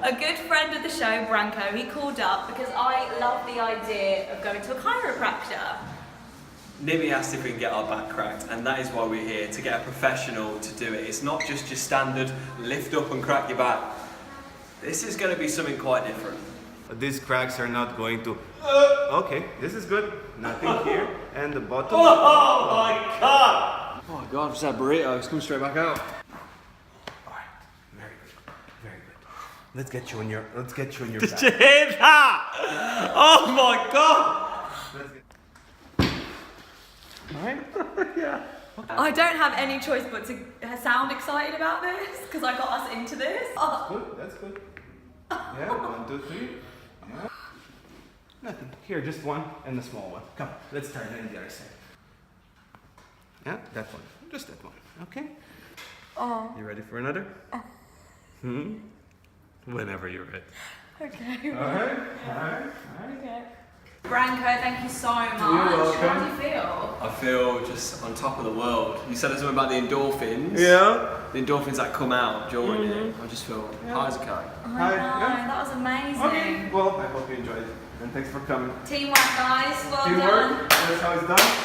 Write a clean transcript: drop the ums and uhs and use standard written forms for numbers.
A good friend of the show, Branko, he called up because I love the idea of going to a chiropractor. Nimi asked if we can get our back cracked, and that is why we're here, to get a professional to do it. It's not just your standard lift up and crack your back. This is going to be something quite different. These cracks are not going to... Okay, this is good. Nothing here. And the bottom... Oh my god! Oh my god, I've just had burrito. It's coming straight back out. Alright, very good. Very good. Let's get you on your Did back. you hear that? Oh my god! Let's get... Alright? Yeah. I don't have any choice but to sound excited about this because I got us into this. Oh. Good, that's good. Yeah, 1, 2, 3. Yeah. Nothing. Here, just one and the small one. Come, let's turn it in the other side. Yeah, that one. Just that one. Okay? Oh. You ready for another? Whenever you're ready. Okay. Alright. Okay. Branko, thank you so much. welcome. How do you feel? I feel just on top of the world. You said something about the endorphins. Yeah. The endorphins that come out during it. I just feel high as a kite. I Hi. know, Yeah. that was amazing. Okay. Well, I hope you enjoyed it. And thanks for coming. Teamwork, guys. Well done. Teamwork. That's how it's done.